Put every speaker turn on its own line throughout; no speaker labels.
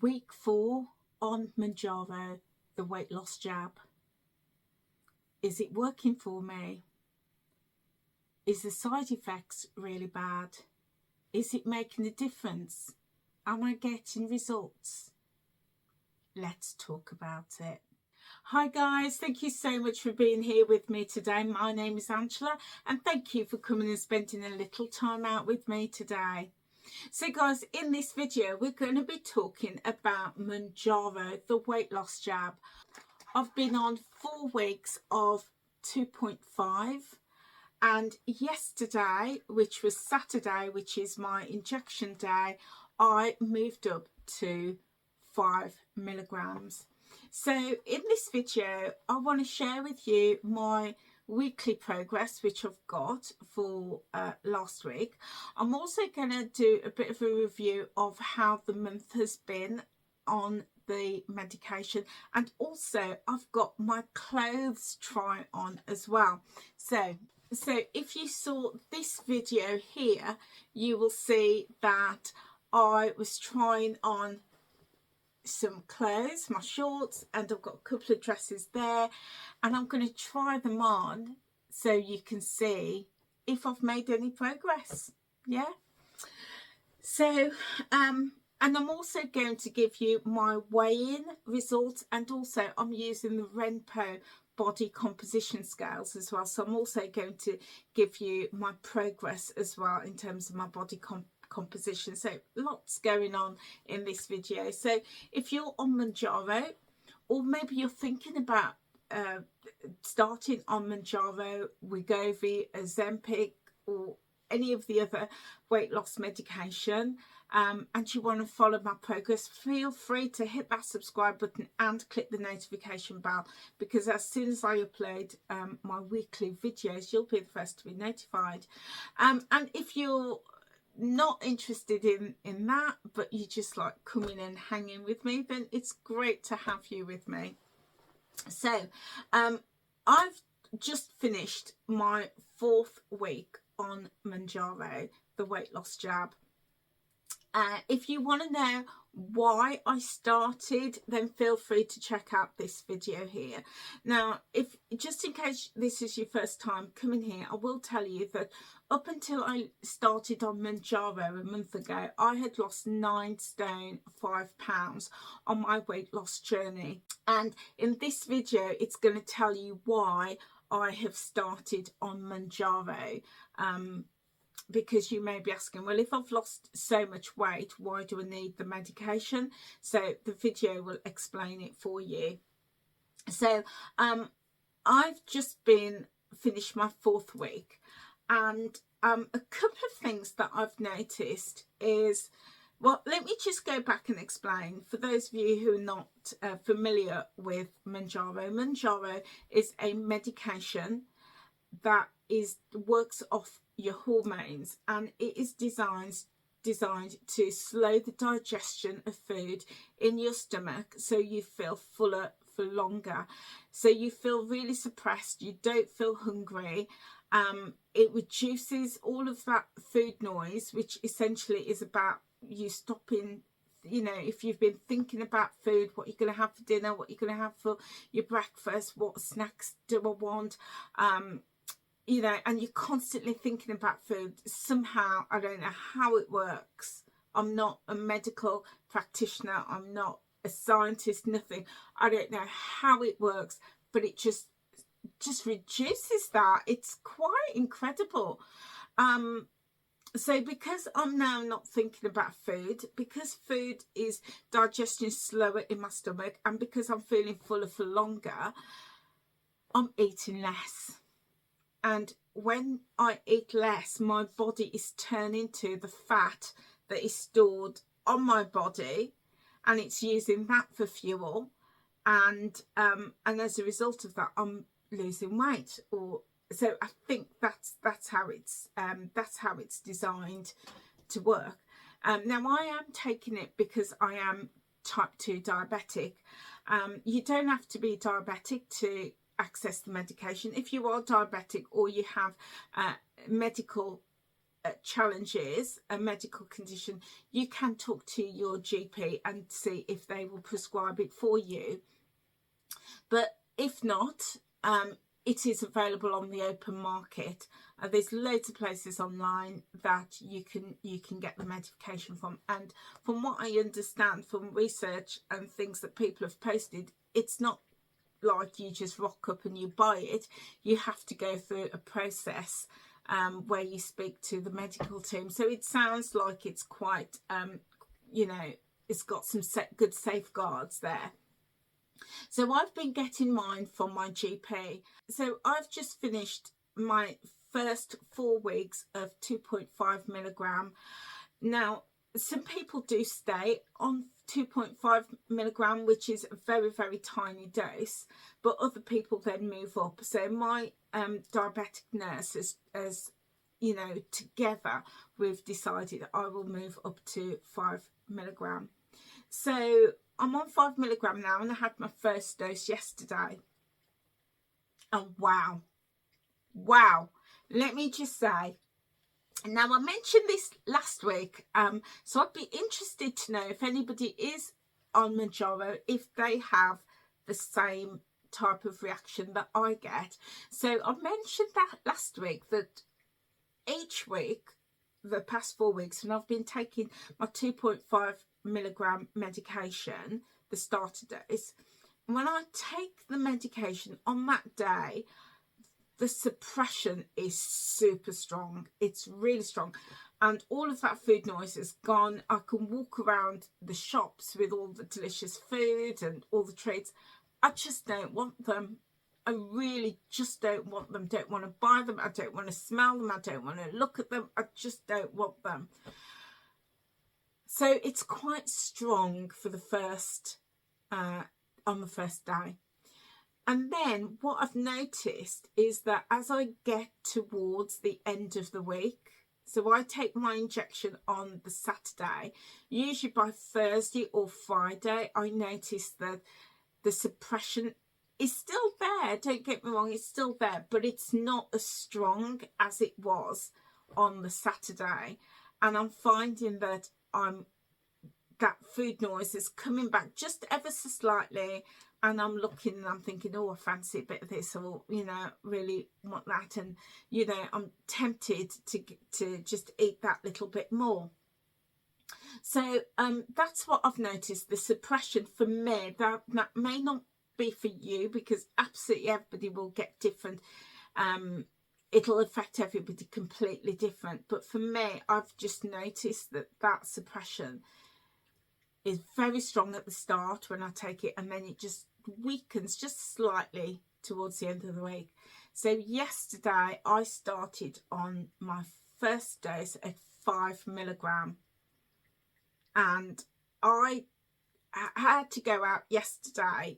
Week 4 on Mounjaro, the weight loss jab. Is it working for me? Is the side effects really bad? Is it making a difference? Am I getting results? Let's talk about it. Hi guys, thank you so much for being here with me today. My name is Angela and thank you for coming and spending a little time out with me today. So guys, in this video we're going to be talking about Mounjaro, the weight loss jab. I've been on 4 weeks of 2.5 and yesterday, which was Saturday, which is my injection day, I moved up to 5 milligrams. So in this video I want to share with you my weekly progress which I've got for last week. I'm also going to do a bit of a review of how the month has been on the medication, and also I've got my clothes try on as well. So if you saw this video here, you will see that I was trying on some clothes, my shorts, and I've got a couple of dresses there, and I'm going to try them on so you can see if I've made any progress. Yeah, so and I'm also going to give you my weigh-in results, and also I'm using the Renpo body composition scales as well, so I'm also going to give you my progress as well in terms of my body composition. So lots going on in this video. So if you're on Mounjaro, or maybe you're thinking about starting on Mounjaro, Wegovy, Ozempic, or any of the other weight loss medication, and you want to follow my progress, feel free to hit that subscribe button and click the notification bell, because as soon as I upload my weekly videos, you'll be the first to be notified. And if you're not interested in that, but you just like coming and hanging with me, then it's great to have you with me. So I've just finished my 4th week on Mounjaro, the weight loss jab. If you want to know why I started, then feel free to check out this video here. Now, if just in case this is your first time coming here, I will tell you that up until I started on Mounjaro a month ago, I had lost 9 stone 5 pounds on my weight loss journey, and in this video it's going to tell you why I have started on Mounjaro. Because you may be asking, well, if I've lost so much weight, why do I need the medication? So the video will explain it for you. So I've just finished my 4th week, and a couple of things that I've noticed is, well, let me just go back and explain for those of you who are not familiar with Mounjaro. Mounjaro is a medication that works off your hormones, and it is designed to slow the digestion of food in your stomach, so you feel fuller for longer, so you feel really suppressed, you don't feel hungry. It reduces all of that food noise, which essentially is about you stopping, you know, if you've been thinking about food, what you're going to have for dinner, what you're going to have for your breakfast, what snacks do I want, you know, and you're constantly thinking about food. Somehow, I don't know how it works. I'm not a medical practitioner. I'm not a scientist, nothing. I don't know how it works, but it just reduces that. It's quite incredible. So because I'm now not thinking about food, because food is digesting slower in my stomach, and because I'm feeling fuller for longer, I'm eating less. And when I eat less, my body is turning to the fat that is stored on my body, and it's using that for fuel. And as a result of that, I'm losing weight. Or so I think that's how it's designed to work. Now I am taking it because I am type 2 diabetic. You don't have to be diabetic to access the medication. If you are diabetic or you have medical challenge is a medical condition, you can talk to your GP and see if they will prescribe it for you. But if not, it is available on the open market. There's loads of places online that you can get the medication from, and from what I understand from research and things that people have posted, it's not like you just rock up and you buy it. You have to go through a process where you speak to the medical team. So it sounds like it's quite you know, it's got some good safeguards there. So I've been getting mine from my GP. So I've just finished my first 4 weeks of 2.5 milligram. Now, some people do stay on 2.5 milligram, which is a very, very tiny dose, but other people then move up. So my diabetic nurse has, you know, together we've decided I will move up to 5 milligram. So I'm on 5 milligram now, and I had my first dose yesterday. And wow, let me just say, now I mentioned this last week, so I'd be interested to know if anybody is on Mounjaro, if they have the same type of reaction that I get. So I mentioned that last week, that each week, the past 4 weeks, when I've been taking my 2.5 milligram medication, the starter dose, when I take the medication on that day, the suppression is super strong. It's really strong, and all of that food noise is gone. I can walk around the shops with all the delicious food and all the treats. I just don't want them. I really just don't want them. Don't want to buy them. I don't want to smell them. I don't want to look at them. I just don't want them. So it's quite strong for the first on the first day. And then what I've noticed is that as I get towards the end of the week, so I take my injection on the Saturday, usually by Thursday or Friday, I notice that the suppression is still there. Don't get me wrong, it's still there, but it's not as strong as it was on the Saturday. And I'm finding that that food noise is coming back just ever so slightly, and I'm looking and I'm thinking, oh, I fancy a bit of this, or, you know, really want that, and, you know, I'm tempted to just eat that little bit more. So that's what I've noticed, the suppression for me. That may not be for you, because absolutely everybody will get different. It'll affect everybody completely different, but for me, I've just noticed that suppression is very strong at the start when I take it, and then it just weakens just slightly towards the end of the week. So yesterday I started on my first dose at 5 milligram, and I had to go out yesterday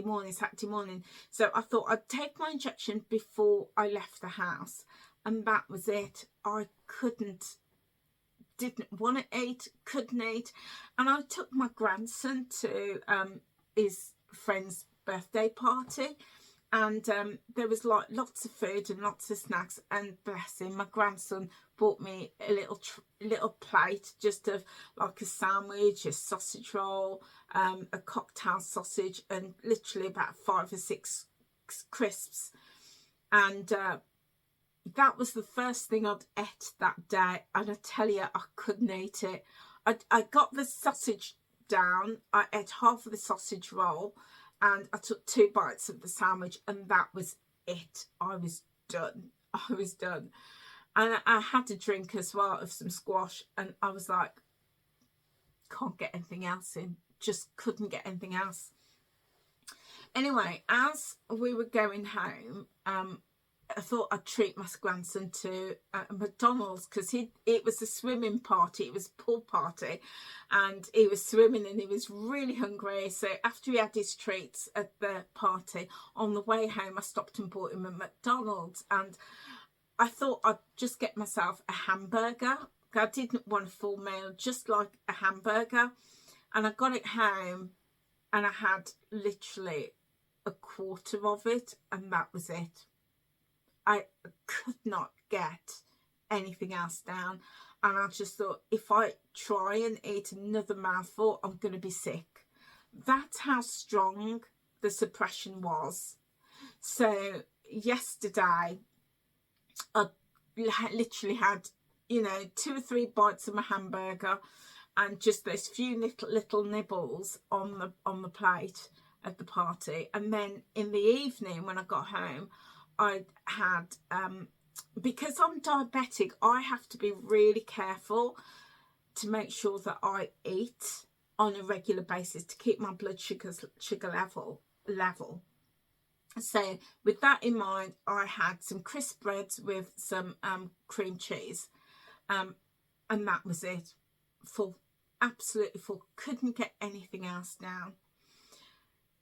morning, Saturday morning, so I thought I'd take my injection before I left the house, and that was it. I didn't want to eat, couldn't eat. And I took my grandson to his friend's birthday party, and there was like lots of food and lots of snacks, and bless him, my grandson bought me a little plate just of like a sandwich, a sausage roll, a cocktail sausage, and literally about 5 or 6 crisps. And that was the first thing I'd ate that day, and I tell you, I couldn't eat it. I got the sausage down, I ate half of the sausage roll, and I took 2 bites of the sandwich, and that was it. I was done. And I had a drink as well of some squash, and I was like, can't get anything else in. Just couldn't get anything else. Anyway, as we were going home, I thought I'd treat my grandson to McDonald's, because it was a swimming party, it was a pool party, and he was swimming and he was really hungry. So after he had his treats at the party, on the way home I stopped and bought him a McDonald's, and I thought I'd just get myself a hamburger. I didn't want a full meal, just like a hamburger. And I got it home and I had literally a quarter of it, and that was it. I could not get anything else down. And I just thought, if I try and eat another mouthful, I'm going to be sick. That's how strong the suppression was. So yesterday, I literally had, 2 or 3 bites of my hamburger and just those few little nibbles on the plate at the party. And then in the evening when I got home, I had, because I'm diabetic, I have to be really careful to make sure that I eat on a regular basis to keep my blood sugar level. So with that in mind, I had some crisp breads with some cream cheese, and that was it. Full, absolutely full. Couldn't get anything else down.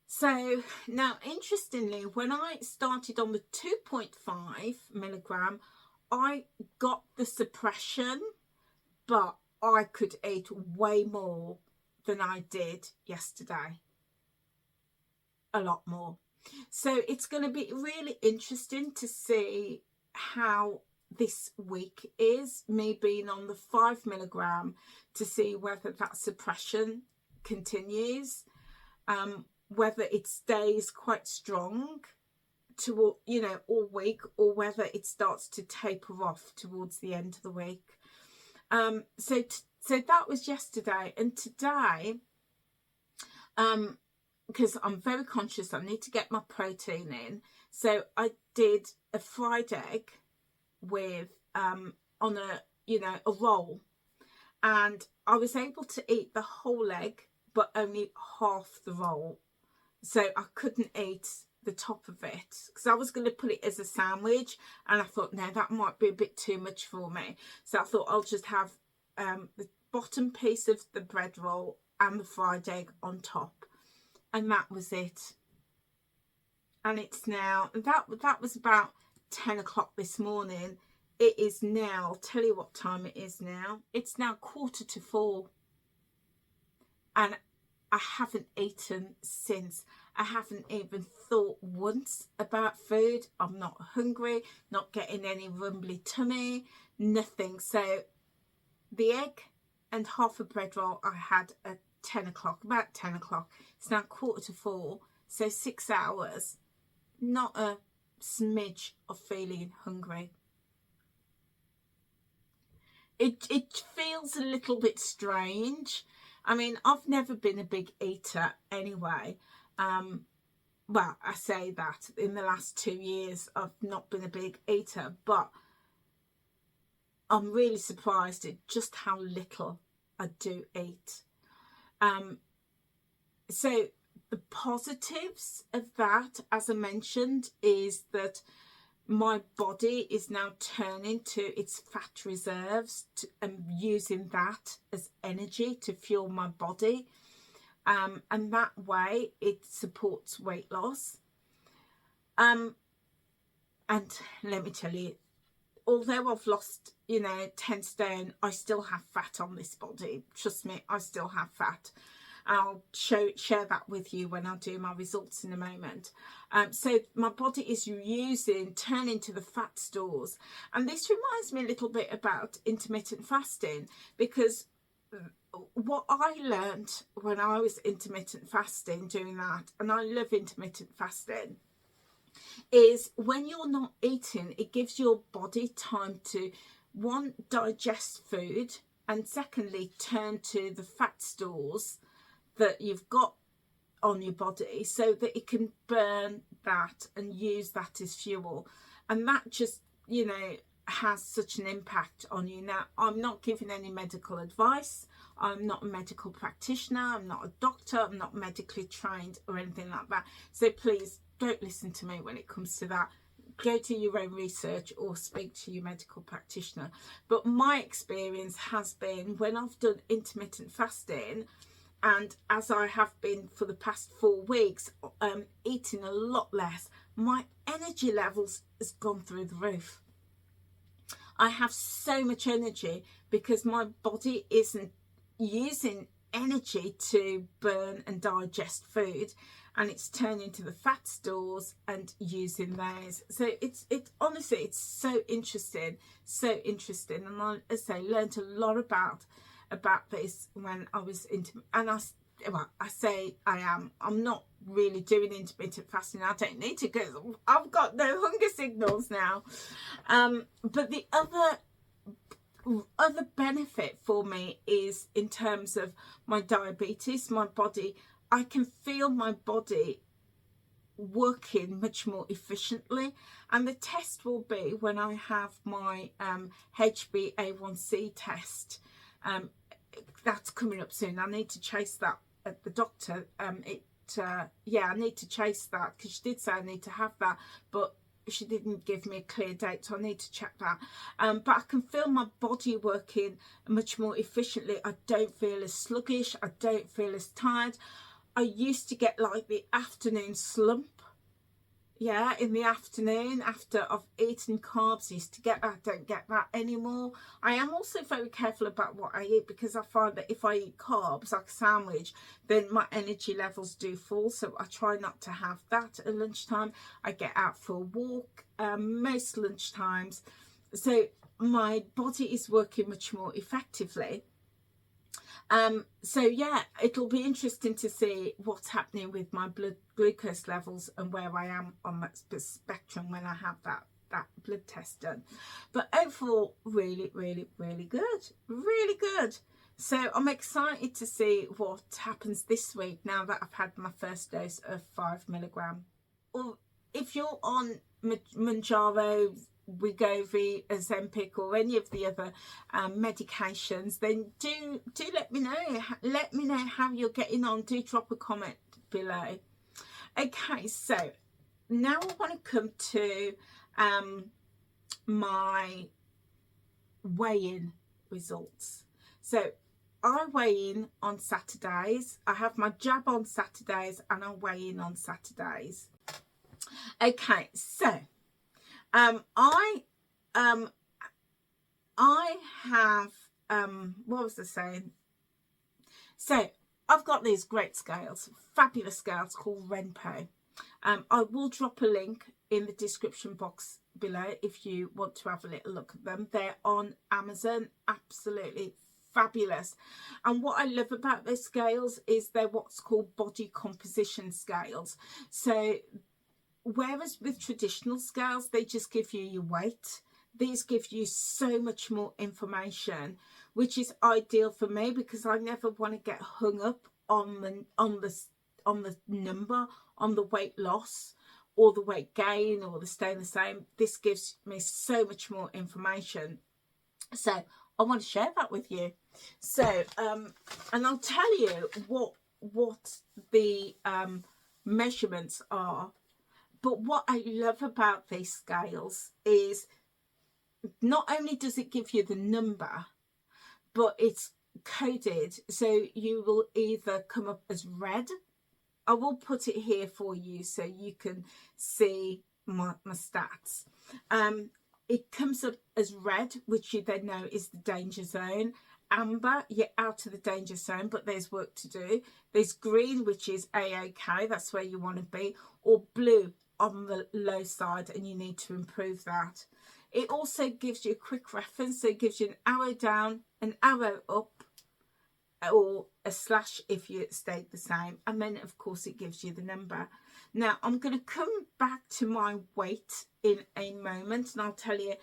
So now, interestingly, when I started on the 2.5 milligram, I got the suppression, but I could eat way more than I did yesterday. A lot more. So it's going to be really interesting to see how this week is, me being on the 5 milligram, to see whether that suppression continues, whether it stays quite strong to, all week, or whether it starts to taper off towards the end of the week. So that was yesterday. And today, because I'm very conscious I need to get my protein in, so I did a fried egg with on a roll, and I was able to eat the whole egg but only half the roll, so I couldn't eat the top of it because I was going to put it as a sandwich, and I thought, no, that might be a bit too much for me, so I thought I'll just have the bottom piece of the bread roll and the fried egg on top. And that was it. And it's now, that was about 10 o'clock this morning. It is now, I'll tell you what time it is now. It's now 3:45. And I haven't eaten since. I haven't even thought once about food. I'm not hungry, not getting any rumbly tummy, nothing. So the egg and half a bread roll I had at 10 o'clock, about 10 o'clock. It's now 3:45, so 6 hours. Not a smidge of feeling hungry. It feels a little bit strange. I mean, I've never been a big eater anyway. Well, I say that in the last 2 years I've not been a big eater, but I'm really surprised at just how little I do eat. So the positives of that, as I mentioned, is that my body is now turning to its fat reserves and using that as energy to fuel my body. And that way it supports weight loss. And let me tell you, although I've lost, 10 stone, I still have fat on this body. Trust me, I still have fat. I'll share that with you when I do my results in a moment. So my body is turning to the fat stores. And this reminds me a little bit about intermittent fasting, because what I learned when I was intermittent fasting, doing that, and I love intermittent fasting, is when you're not eating, it gives your body time to, one, digest food, and secondly, turn to the fat stores that you've got on your body so that it can burn that and use that as fuel. And that just, has such an impact on you. Now, I'm not giving any medical advice. I'm not a medical practitioner. I'm not a doctor. I'm not medically trained or anything like that. So please don't listen to me when it comes to that. Go to your own research or speak to your medical practitioner. But my experience has been, when I've done intermittent fasting, and as I have been for the past 4 weeks, eating a lot less, my energy levels has gone through the roof. I have so much energy because my body isn't using energy to burn and digest food, and it's turned into the fat stores and using those. So it's honestly, it's so interesting, and I, as I say, learned a lot about this when I was into, and I'm not really doing intermittent fasting. I don't need to, because I've got no hunger signals now. But the other benefit for me is in terms of my diabetes, my body. I can feel my body working much more efficiently, and the test will be when I have my HbA1c test. That's coming up soon. I need to chase that at the doctor. I need to chase that, because she did say I need to have that, but she didn't give me a clear date, so I need to check that. But I can feel my body working much more efficiently. I don't feel as sluggish. I don't feel as tired. I used to get like the afternoon slump. Yeah, in the afternoon after I've eaten carbs, I used to get that. I don't get that anymore. I am also very careful about what I eat, because I find that if I eat carbs like a sandwich, then my energy levels do fall. So I try not to have that at lunchtime. I get out for a walk most lunchtimes. So my body is working much more effectively. So yeah, it'll be interesting to see what's happening with my blood glucose levels and where I am on that spectrum when I have that blood test done. But overall, really, really, really good. So I'm excited to see what happens this week now that I've had my first dose of 5 milligram. Or if you're on Mounjaro, Wegovy, Ozempic, or any of the other medications, then do let me know. Let me know how you're getting on. Do drop a comment below. Okay, so now I want to come to my weigh-in results. So I weigh in on Saturdays. I have my jab on Saturdays, and I weigh in on Saturdays. Okay, so I have what was I saying? So I've got these great scales, fabulous scales called Renpo. I will drop a link in the description box below if you want to have a little look at them. They're on Amazon, absolutely fabulous. And what I love about their scales is they're what's called body composition scales. So whereas with traditional scales, they just give you your weight, these give you so much more information, which is ideal for me, because I never want to get hung up on the number, on the weight loss or the weight gain or the staying the same. This gives me so much more information, so I want to share that with you. So and I'll tell you what the measurements are. But what I love about these scales is not only does it give you the number, but it's coded. So you will either come up as red. I will put it here for you so you can see my stats. It comes up as red, which you then know is the danger zone. Amber, you're out of the danger zone, but there's work to do. There's green, which is A-OK, that's where you want to be, or blue on the low side, and you need to improve that. It also gives you a quick reference, so it gives you an arrow down, an arrow up, or a slash if you stayed the same, and then of course it gives you the number. Now I'm going to come back to my weight in a moment, and I'll tell you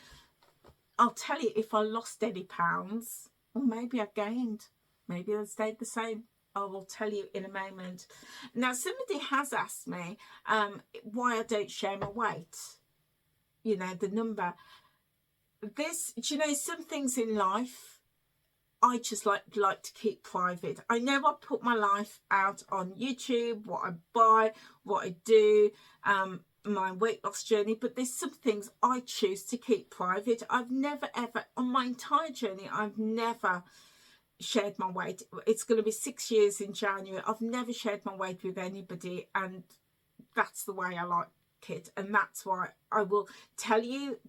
if I lost any pounds, or maybe I gained, maybe I stayed the same. I will tell you in a moment. Now somebody has asked me why I don't share my weight, you know, the number. This, do you know, some things in life I just like to keep private. I know I put my life out on YouTube, what I buy, what I do, my weight loss journey, but there's some things I choose to keep private. I've never ever, on my entire journey, I've never shared my weight. It's going to be 6 years in January. I've never shared my weight with anybody, and that's the way I like it, and that's why I will tell you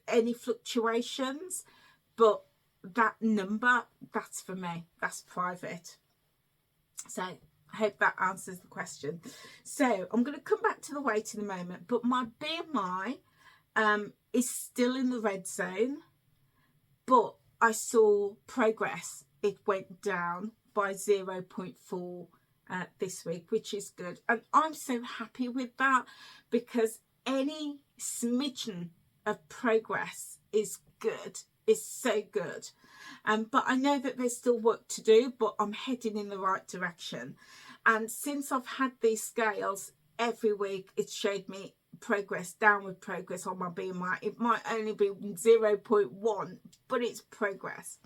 any fluctuations, but that number, that's for me, that's private. So I hope that answers the question. So I'm going to come back to the weight in a moment, but my BMI is still in the red zone, but I saw progress. It went down by 0.4 this week, which is good. And I'm so happy with that, because any smidgen of progress is good, is so good. But I know that there's still work to do, but I'm heading in the right direction. And since I've had these scales every week, it's showed me progress, downward progress on my BMI. It might only be 0.1, but it's progress.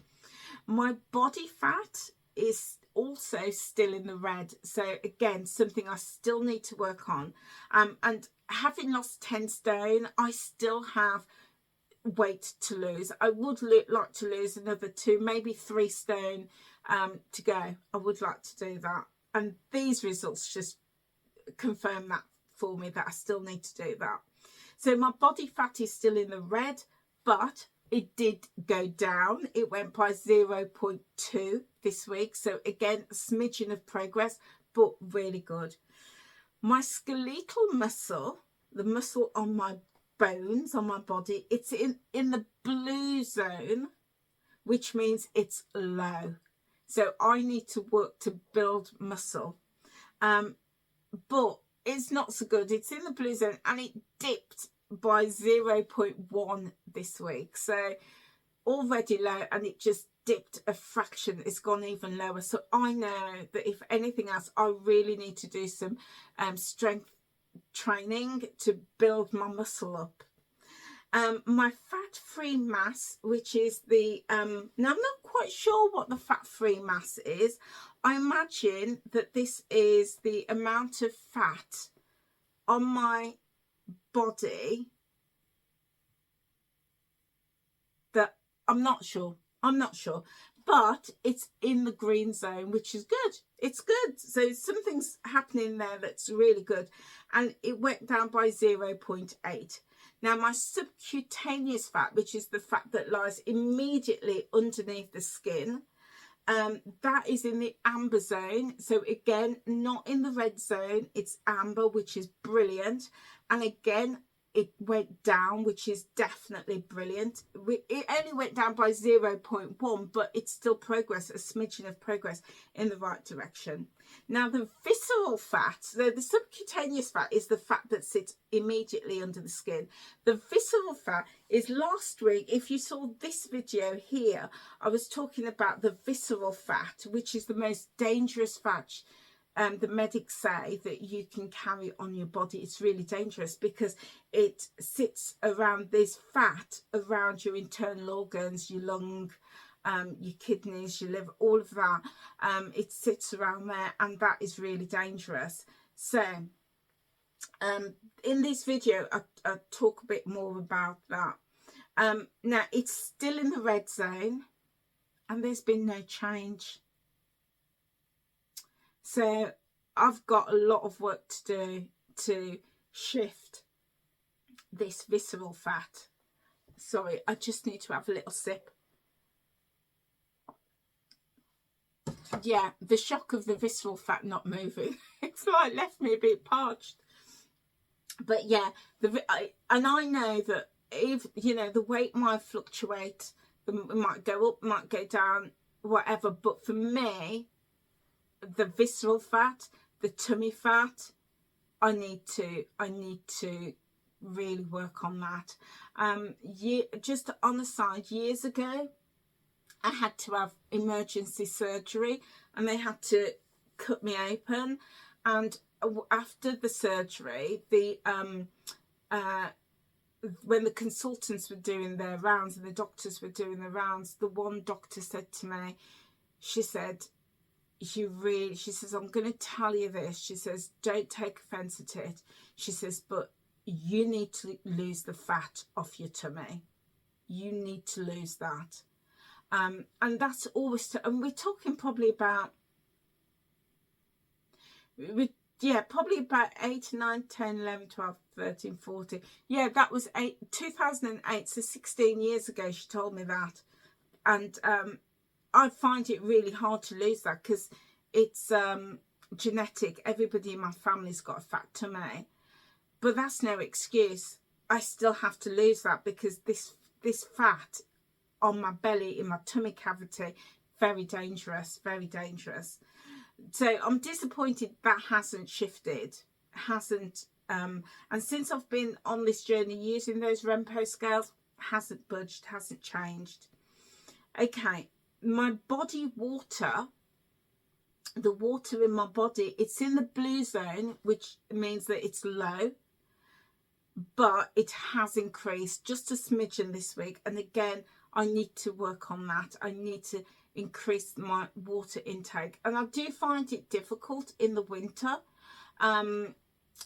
My body fat is also still in the red, so again, something I still need to work on. And having lost 10 stone, I still have weight to lose. I would like to lose another 2, maybe 3 stone to go. I would like to do that, and these results just confirm that for me, that I still need to do that. So my body fat is still in the red, but it did go down. It went by 0.2 this week. So again, a smidgen of progress, but really good. My skeletal muscle, the muscle on my bones, on my body, it's in the blue zone, which means it's low. So I need to work to build muscle. But it's not so good. It's in the blue zone, and it dipped by 0.1 this week. So already low, and it just dipped a fraction. It's gone even lower. So I know that if anything else, I really need to do some strength training to build my muscle up. My fat-free mass, which is the now I'm not quite sure what the fat-free mass is. I imagine that this is the amount of fat on my body that I'm not sure, but it's in the green zone, which is good. It's good. So something's happening there that's really good, and it went down by 0.8. Now my subcutaneous fat, which is the fat that lies immediately underneath the skin, that is in the amber zone. So again, not in the red zone, it's amber, which is brilliant. And again, it went down, which is definitely brilliant. It only went down by 0.1, but it's still progress, a smidgen of progress in the right direction. Now the visceral fat, so the subcutaneous fat is the fat that sits immediately under the skin. The visceral fat is last week, if you saw this video here, I was talking about the visceral fat, which is the most dangerous fat. The medics say that you can carry on your body. It's really dangerous because it sits around this fat around your internal organs, your lung, your kidneys, your liver, all of that. It sits around there, and that is really dangerous. So in this video, I talk a bit more about that. Now it's still in the red zone, and there's been no change. So I've got a lot of work to do to shift this visceral fat. Sorry, I just need to have a little sip. Yeah, the shock of the visceral fat not moving. It's like left me a bit parched. But yeah, and I know that if, you know, the weight might fluctuate, it might go up, might go down, whatever. But for me, the visceral fat, the tummy fat, I need to really work on that. Just on the side, years ago, I had to have emergency surgery, and they had to cut me open. And after the surgery, when the consultants were doing their rounds and the doctors were doing their rounds, the one doctor said to me, she said, she says, I'm going to tell you this. She says, don't take offence at it. She says, but you need to lose the fat off your tummy. You need to lose that. And that's always, and we're talking probably about, probably about 8, 9, 10, 11, 12, 13, 14. Yeah, that was 2008, so 16 years ago she told me that. And I find it really hard to lose that, because it's genetic. Everybody in my family's got a fat tummy, but that's no excuse. I still have to lose that because this fat on my belly, in my tummy cavity, very dangerous, very dangerous. So I'm disappointed that hasn't shifted, hasn't. And since I've been on this journey using those Rempo scales, hasn't budged, hasn't changed. Okay, my body water, the water in my body, it's in the blue zone, which means that it's low, but it has increased just a smidgen this week. And again, I need to work on that. I need to increase my water intake, and I do find it difficult in the winter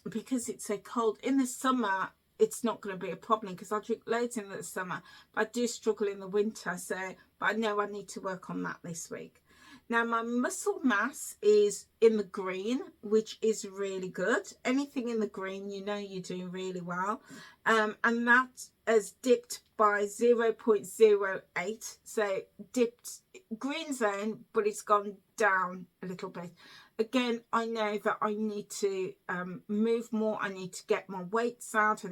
because it's so cold. In the summer it's not going to be a problem because I drink loads in the summer, but I do struggle in the winter. So but I know I need to work on that this week. Now my muscle mass is in the green, which is really good. Anything in the green, you know you're doing really well. And that has dipped by 0.08. So dipped green zone, but it's gone down a little bit. Again, I know that I need to move more. I need to get my weights out.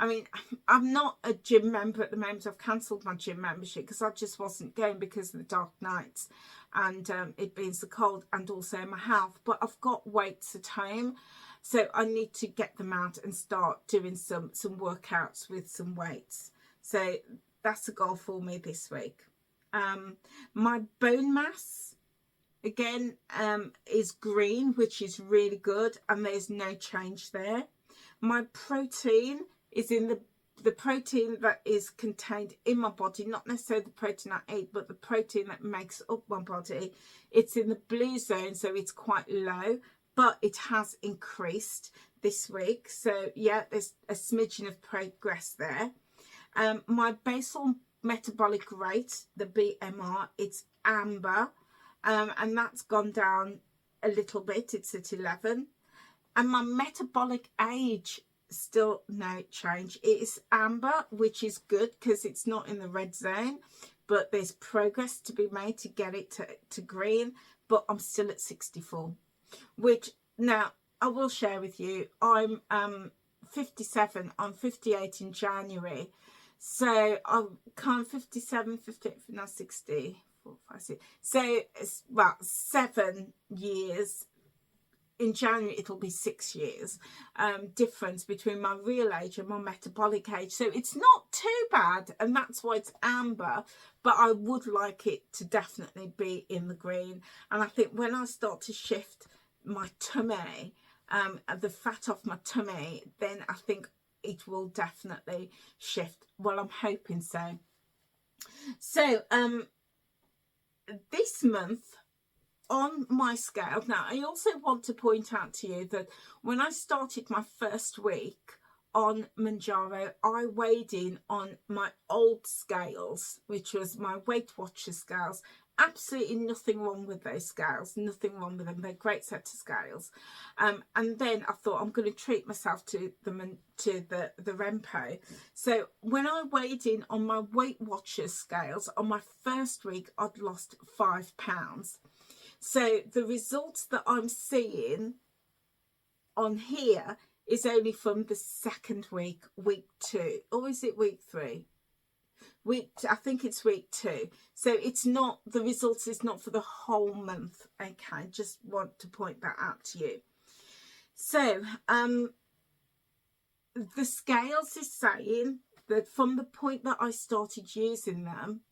I mean, I'm not a gym member at the moment. I've cancelled my gym membership because I just wasn't going because of the dark nights and it being so cold, and also my health. But I've got weights at home, so I need to get them out and start doing some workouts with some weights. So that's a goal for me this week. My bone mass, again, is green, which is really good, and there's no change there. My protein is in the protein that is contained in my body, not necessarily the protein I eat, but the protein that makes up my body. It's in the blue zone, so it's quite low, but it has increased this week. So yeah, there's a smidgen of progress there. My basal metabolic rate, the BMR, it's amber, and that's gone down a little bit. It's at 11. And my metabolic age, still no change. It is amber, which is good because it's not in the red zone, but there's progress to be made to get it to green. But I'm still at 64, which now I will share with you. I'm 57. I'm 58 in January, so I'm kind of 57, 58, now 60. 4, 5, 6. So it's about 7 years. In January it'll be 6 years difference between my real age and my metabolic age. So it's not too bad, and that's why it's amber, but I would like it to definitely be in the green. And I think when I start to shift my tummy, the fat off my tummy, then I think it will definitely shift. Well, I'm hoping so. So this month on my scale, now I also want to point out to you that when I started my first week on Mounjaro, I weighed in on my old scales, which was my Weight Watchers scales. Absolutely nothing wrong with those scales, nothing wrong with them. They're great set of scales. And then I thought I'm going to treat myself to the Rempo. So when I weighed in on my Weight Watchers scales on my first week, I'd lost 5 pounds. So the results that I'm seeing on here is only from the second week, week 2, or is it week 3? I think it's week 2. So it's not, the results is not for the whole month. Okay, just want to point that out to you. So the scales is saying that from the point that I started using them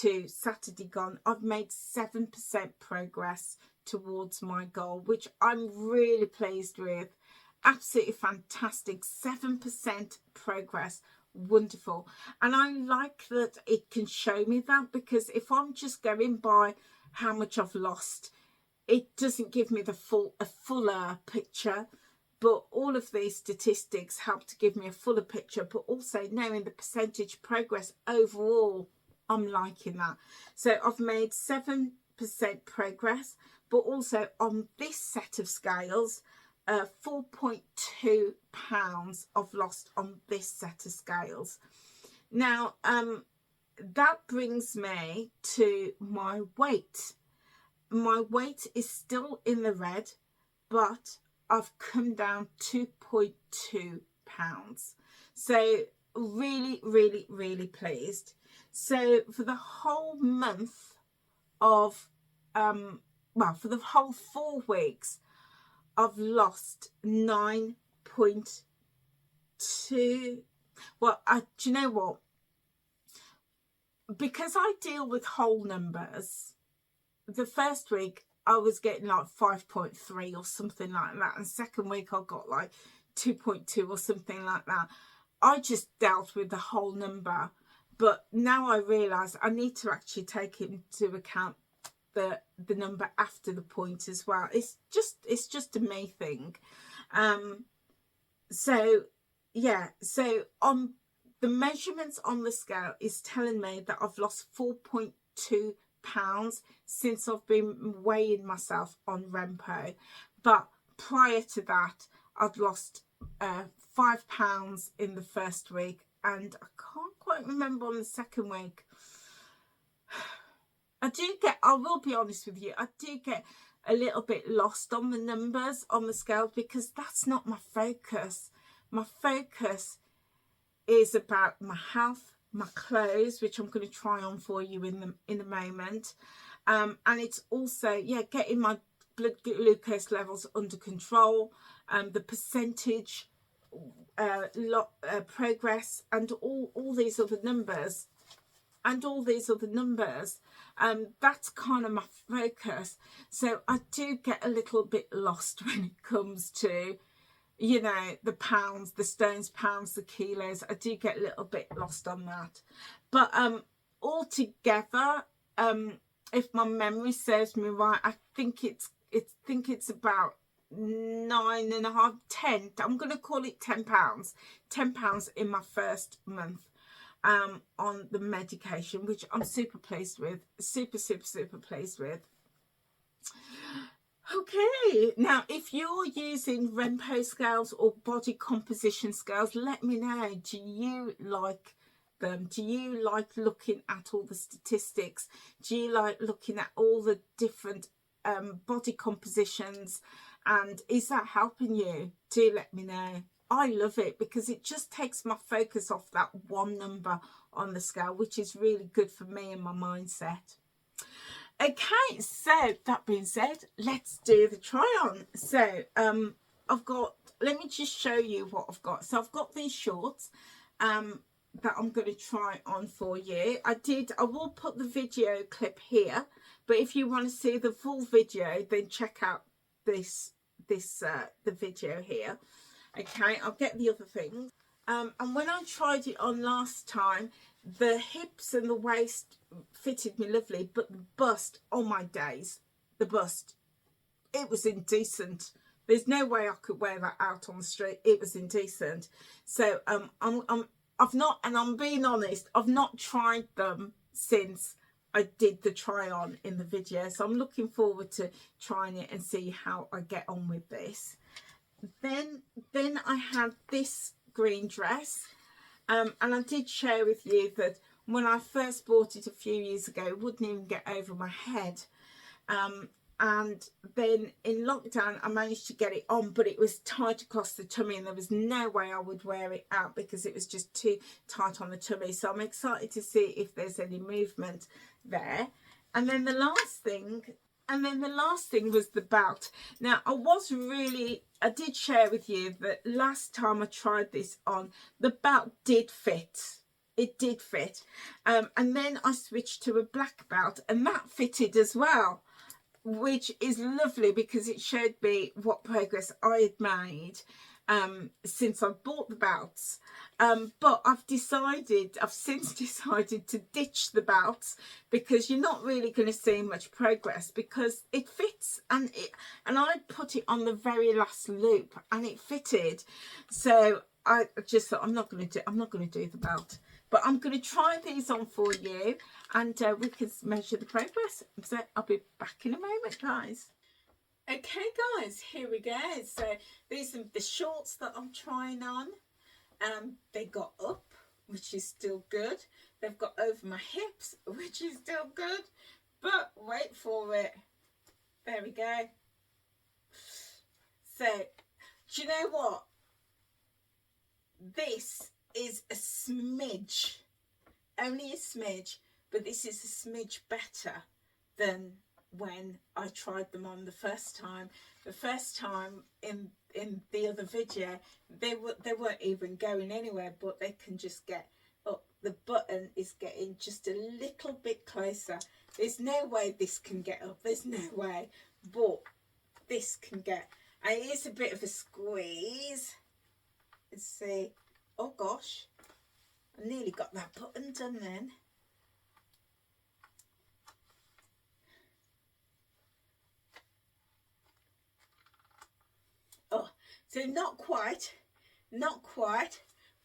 to Saturday gone, I've made 7% progress towards my goal, which I'm really pleased with. Absolutely fantastic. 7% progress. Wonderful. And I like that it can show me that, because if I'm just going by how much I've lost, it doesn't give me a fuller picture. But all of these statistics help to give me a fuller picture, but also knowing the percentage progress overall, I'm liking that. So I've made 7% progress, but also on this set of scales, 4.2 pounds I've lost on this set of scales. Now, that brings me to my weight. my weight is still in the red, but I've come down 2.2 pounds. So really, really, really pleased. So for the whole month of, well, for the whole 4 weeks, I've lost 9.2. Well, do you know what? Because I deal with whole numbers, the first week I was getting like 5.3 or something like that, and second week I got like 2.2 or something like that. I just dealt with the whole number, but now I realise I need to actually take into account the number after the point as well. It's just a me thing. So yeah, so on the measurements on the scale is telling me that I've lost 4.2 pounds since I've been weighing myself on Rempo, but prior to that I'd lost 5 pounds in the first week, and I can't quite remember on the second week. I will be honest with you, I do get a little bit lost on the numbers on the scale, because that's not my focus. My focus is about my health, my clothes, which I'm going to try on for you in a moment, and it's also, yeah, getting my blood glucose levels under control, the percentage progress, and all these other numbers, that's kind of my focus. So I do get a little bit lost when it comes to, you know, the pounds, the stones, pounds, the kilos. I do get a little bit lost on that. But altogether, if my memory serves me right, I think it's about 9.5, 10. I'm going to call it 10 pounds. 10 pounds in my first month on the medication, which I'm super pleased with. Super pleased with. Okay, now if you're using Rempo scales or body composition scales, let me know. Do you like them? Do you like looking at all the statistics? Do you like looking at all the different body compositions? And is that helping you? Do let me know. I love it because it just takes my focus off that one number on the scale, which is really good for me and my mindset. Okay, so that being said, let's do the try on. So I've got, let me just show you what I've got. So I've got these shorts that I'm going to try on for you. I will put the video clip here, but if you want to see the full video, then check out the video here. Okay, I'll get the other things. And when I tried it on last time, the hips and the waist fitted me lovely, but the bust, oh my days, the bust, it was indecent. There's no way I could wear that out on the street. It was indecent. So I've not, and I'm being honest, I've not tried them since I did the try on in the video. So I'm looking forward to trying it and see how I get on with this. Then I had this green dress, and I did share with you that when I first bought it a few years ago, it wouldn't even get over my head, and then in lockdown I managed to get it on, but it was tight across the tummy and there was no way I would wear it out because it was just too tight on the tummy. So I'm excited to see if there's any movement there. And then the last thing was the belt. Now I did share with you that last time I tried this on, the belt did fit. It did fit. And then I switched to a black belt and that fitted as well, which is lovely because it showed me what progress I had made since I bought the belts. But I've since decided to ditch the belts because you're not really going to see much progress because it fits, and I put it on the very last loop and it fitted. So I just thought I'm not going to do the belt, but I'm going to try these on for you and we can measure the progress. So I'll be back in a moment, guys. Okay guys, here we go. So these are the shorts that I'm trying on. They got up, which is still good. They've got over my hips, which is still good. But wait for it. There we go. So, do you know what? This is a smidge, only a smidge, but this is a smidge better than when I tried them on the first time. The first time in the other video, they weren't even going anywhere, but they can just get up. The button is getting just a little bit closer. There's no way this can get up. There's no way, but this can get. And it is a bit of a squeeze. Let's see. Oh gosh, I nearly got that button done then. Oh, so not quite,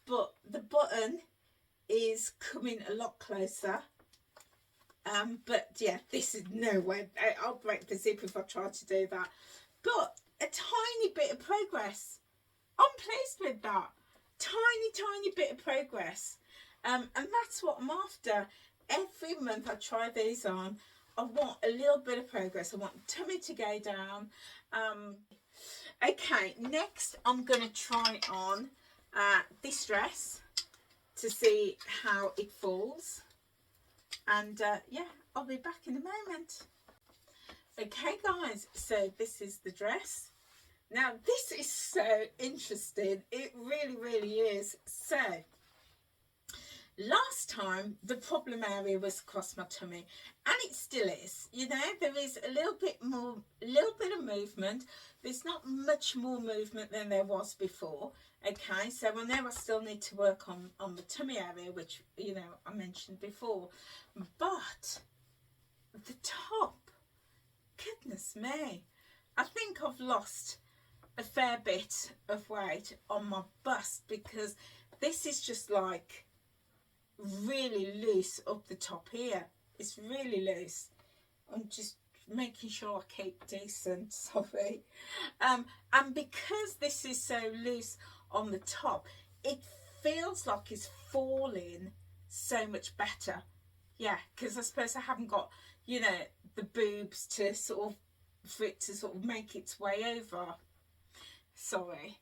but the button is coming a lot closer. But yeah, this is no way. I'll break the zip if I try to do that. But a tiny bit of progress. I'm pleased with that. Tiny bit of progress. And that's what I'm after. Every month I try these on. I want a little bit of progress. I want the tummy to go down. Okay, next I'm going to try on this dress to see how it falls. And yeah, I'll be back in a moment. Okay guys, so this is the dress. Now this is so interesting. It really is. So last time the problem area was across my tummy, and it still is. You know, there is a little bit of movement. There's not much more movement than there was before. Okay, so I know I still need to work on the tummy area, which, you know, I mentioned before. But the top, goodness me, I think I've lost a fair bit of weight on my bust, because this is just like really loose up the top here. It's really loose. I'm just making sure I keep decent, sorry. And because this is so loose on the top, it feels like it's falling so much better. Yeah, because I suppose I haven't got, you know, the boobs to sort of, for it to sort of make its way over. Sorry.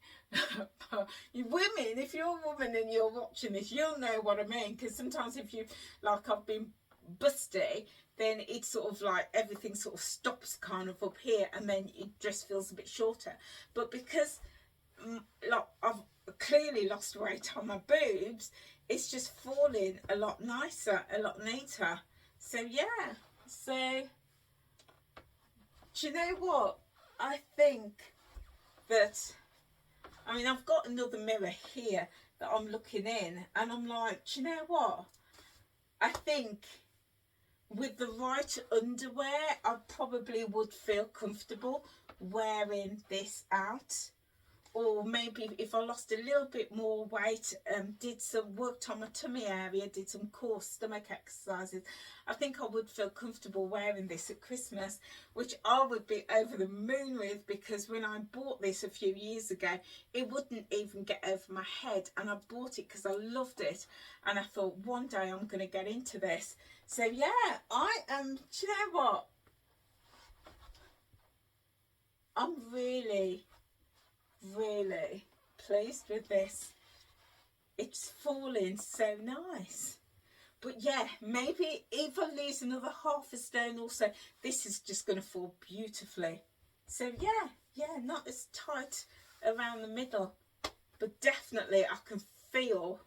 You women, if you're a woman and you're watching this, you'll know what I mean, because sometimes if you, like I've been busty, then it's sort of like everything sort of stops kind of up here, and then it just feels a bit shorter. But because like I've clearly lost weight on my boobs, it's just falling a lot nicer, a lot neater. So yeah, so do you know what, I think that, I mean, I've got another mirror here that I'm looking in, and I'm like, do you know what, I think with the right underwear I probably would feel comfortable wearing this out. Or maybe if I lost a little bit more weight, worked on my tummy area, did some core stomach exercises, I think I would feel comfortable wearing this at Christmas, which I would be over the moon with, because when I bought this a few years ago, it wouldn't even get over my head, and I bought it because I loved it, and I thought one day I'm going to get into this. So yeah, I am, do you know what, I'm really pleased with this. It's falling so nice. But yeah, maybe if I lose another half a stone or so, this is just going to fall beautifully. So yeah, not as tight around the middle, but definitely I can feel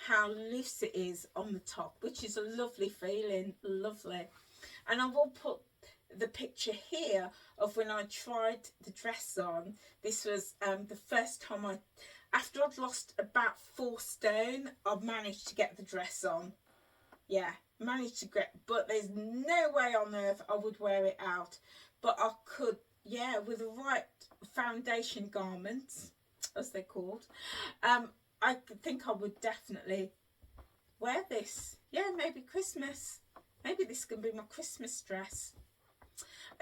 how loose it is on the top, which is a lovely feeling, lovely. And I will put the picture here of when I tried the dress on. This was the first time after I'd lost about 4 stone, I've managed to get the dress on. Yeah, managed to get, but there's no way on earth I would wear it out. But I could, yeah, with the right foundation garments, as they're called, I think I would definitely wear this. Yeah, maybe Christmas. Maybe this can be my Christmas dress.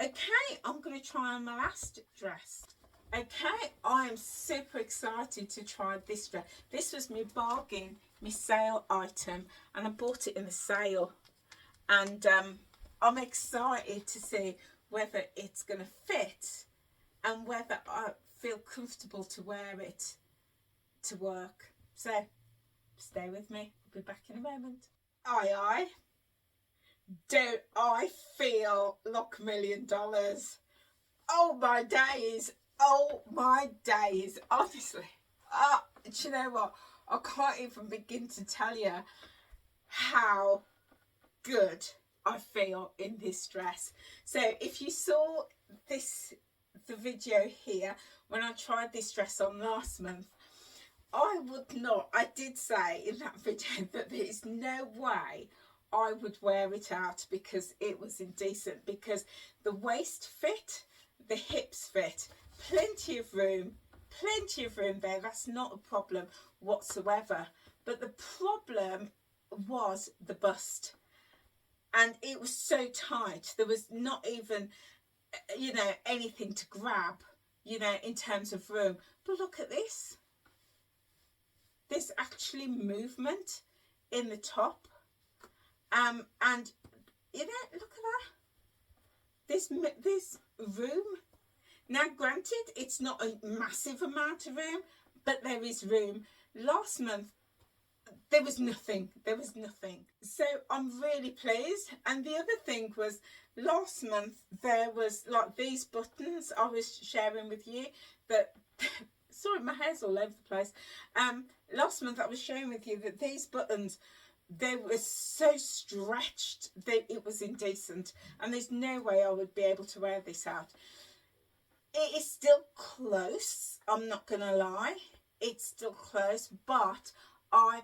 Okay, I'm going to try on my last dress. Okay, I am super excited to try this dress. This was my bargain, my sale item, and I bought it in the sale. And I'm excited to see whether it's going to fit and whether I feel comfortable to wear it to work. So stay with me, I'll be back in a moment. Aye, don't I feel like $1 million? Oh my days, honestly. Do you know what? I can't even begin to tell you how good I feel in this dress. So if you saw the video here when I tried this dress on last month, I did say in that video that there's no way I would wear it out because it was indecent, because the waist fit, the hips fit, plenty of room there. That's not a problem whatsoever. But the problem was the bust, and it was so tight. There was not even, you know, anything to grab, you know, in terms of room. But look at this. There's actually movement in the top. And you know, look at that. This room. Now, granted, it's not a massive amount of room, but there is room. Last month, there was nothing. So I'm really pleased. And the other thing was, last month, there was like these buttons I was sharing with you that, sorry, my hair's all over the place. Last month, I was sharing with you that these buttons, they were so stretched that it was indecent. And there's no way I would be able to wear this out. It is still close, I'm not going to lie. It's still close, but I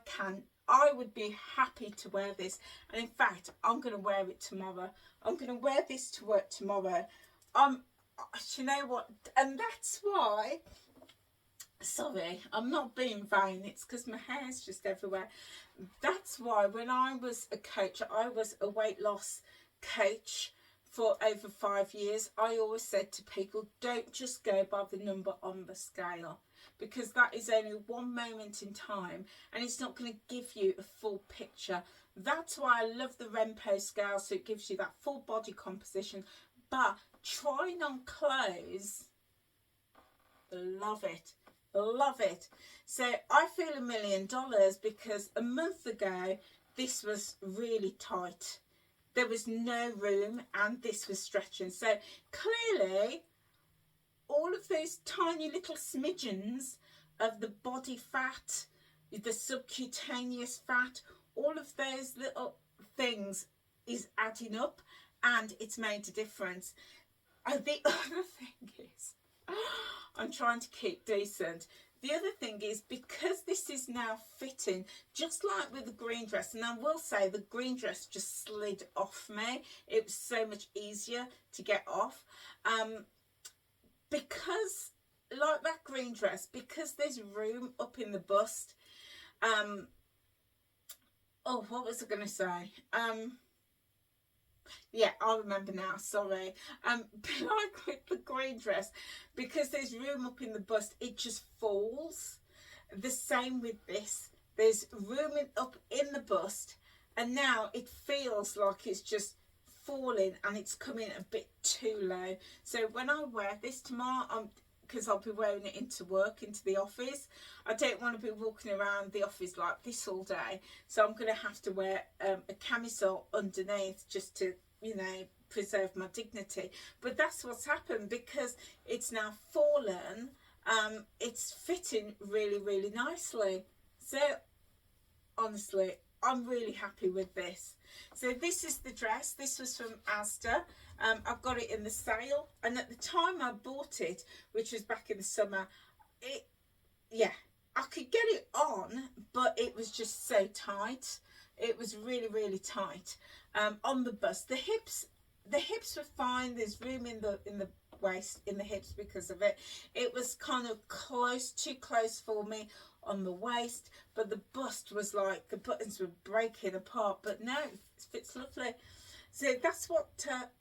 would be happy to wear this. And in fact, I'm going to wear it tomorrow. I'm going to wear this to work tomorrow. You know what? And that's why, sorry, I'm not being vain. It's because my hair's just everywhere. That's why when I was a coach, I was a weight loss coach for over 5 years. I always said to people, don't just go by the number on the scale, because that is only one moment in time and it's not going to give you a full picture. That's why I love the Rempo scale, so it gives you that full body composition. But trying on clothes, love it. So I feel $1 million because a month ago this was really tight. There was no room and this was stretching. So clearly all of those tiny little smidgens of the body fat, the subcutaneous fat, all of those little things is adding up and it's made a difference. And the other thing is, I'm trying to keep decent. The other thing is, because this is now fitting, just like with the green dress, and I will say the green dress just slid off me. It was so much easier to get off. Because, like that green dress, because there's room up in the bust. Oh, what was I going to say? Yeah, I remember now, sorry. Like with the green dress, because there's room up in the bust, it just falls. The same with this. There's room up in the bust, and now it feels like it's just falling and it's coming a bit too low. So when I wear this tomorrow, because I'll be wearing it into work, into the office, I don't want to be walking around the office like this all day. So I'm going to have to wear a camisole underneath just to, you know, preserve my dignity. But that's what's happened, because it's now fallen. It's fitting really, really nicely. So honestly, I'm really happy with this. So this is the dress. This was from Asda. I've got it in the sale, and at the time I bought it, which was back in the summer, I could get it on, but it was just so tight. It was really, really tight on the bust. The hips were fine. There's room in the waist, in the hips because of it. It was kind of too close for me on the waist, but the bust was like the buttons were breaking apart. But no, it fits lovely. So that's what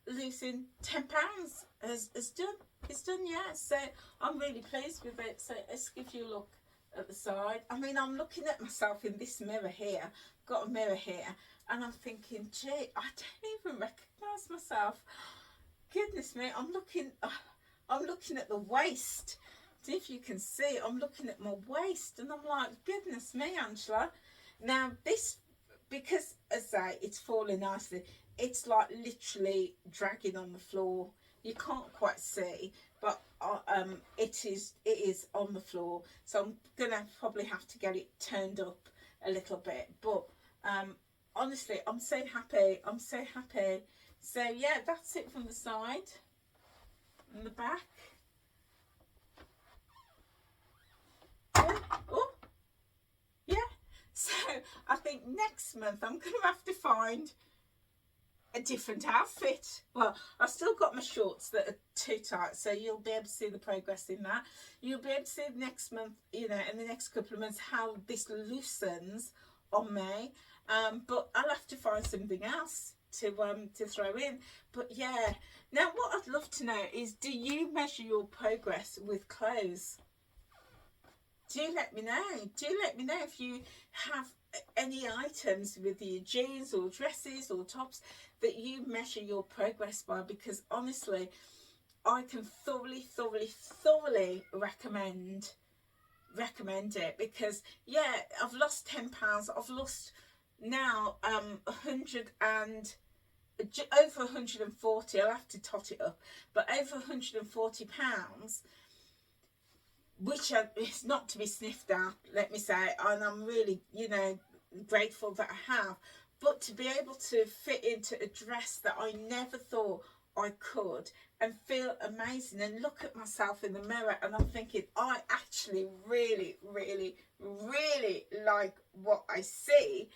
losing £10 has done. It's done, yeah. So I'm really pleased with it. So let's give you a look at the side. I mean, I'm looking at myself in this mirror here. I've got a mirror here, and I'm thinking, gee, I don't even recognise myself. Goodness me, I'm looking at the waist. See if you can see, I'm looking at my waist and I'm like, goodness me, Angela. Now this, because as I say, it's falling nicely, it's like literally dragging on the floor. You can't quite see, but it is on the floor. So I'm gonna probably have to get it turned up a little bit. But honestly, I'm so happy. I'm so happy. So yeah, that's it from the side and the back. Oh, yeah. So I think next month I'm going to have to find a different outfit. Well, I've still got my shorts that are too tight, so you'll be able to see the progress in that. You'll be able to see next month, you know, in the next couple of months, how this loosens on me. But I'll have to find something else to throw in. But yeah, now what I'd love to know is, do you measure your progress with clothes? Do let me know. Do let me know if you have any items with your jeans or dresses or tops that you measure your progress by, because honestly, I can thoroughly recommend it, because yeah, I've lost 10 pounds. I've lost now 100 and over 140. I'll have to tot it up, but over 140 pounds, which is not to be sniffed at, let me say, and I'm really, you know, grateful that I have. But to be able to fit into a dress that I never thought I could and feel amazing and look at myself in the mirror and I'm thinking, I actually really like what I see.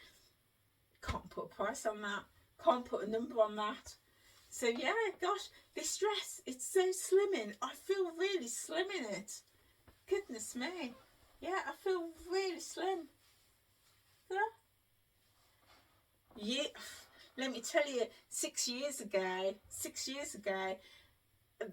Can't put a price on that. Can't put a number on that. So yeah, gosh, this dress, it's so slimming. I feel really slim in it. Goodness me. Yeah, I feel really slim. Yeah, let me tell you, 6 years ago,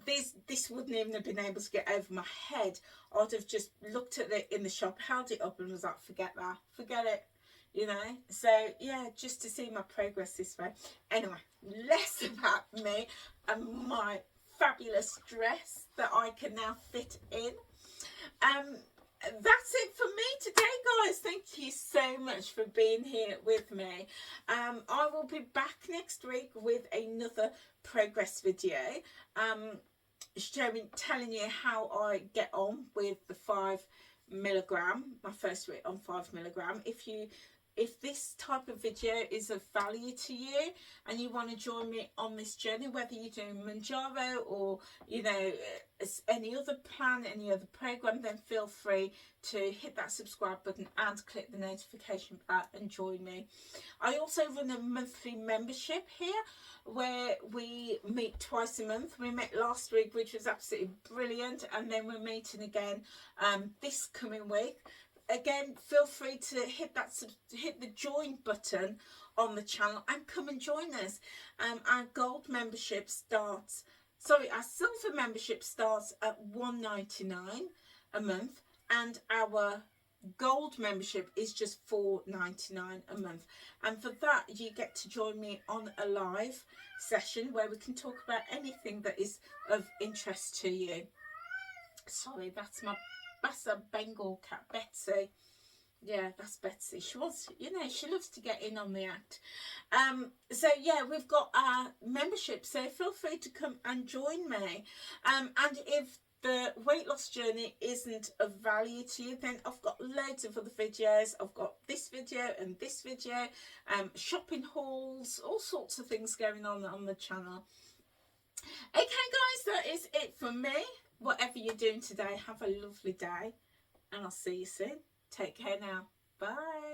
this wouldn't even have been able to get over my head. I'd have just looked at it in the shop, held it up and was like, forget that, forget it, you know. So yeah, just to see my progress this way. Anyway, less about me and my fabulous dress that I can now fit in. That's it for me today, guys. Thank you so much for being here with me. I will be back next week with another progress video, telling you how I get on with the 5 milligram, my first week on 5 milligram. If this type of video is of value to you and you want to join me on this journey, whether you're doing Mounjaro or, you know, any other plan, any other program, then feel free to hit that subscribe button and click the notification bell and join me. I also run a monthly membership here where we meet twice a month. We met last week, which was absolutely brilliant, and then we're meeting again this coming week. Again, feel free to hit the join button on the channel and come and join us. Our gold membership starts, our silver membership starts at $1.99 a month, and our gold membership is just $4.99 a month. And for that, you get to join me on a live session where we can talk about anything that is of interest to you. Sorry, that's a Bengal cat, Betsy. Yeah, that's Betsy. She wants, you know, she loves to get in on the act. So yeah, we've got our membership, so feel free to come and join me. And if the weight loss journey isn't of value to you, then I've got loads of other videos. I've got this video and this video, shopping hauls, all sorts of things going on the channel. Okay guys, that is it for me. Whatever you're doing today, have a lovely day and I'll see you soon. Take care now. Bye.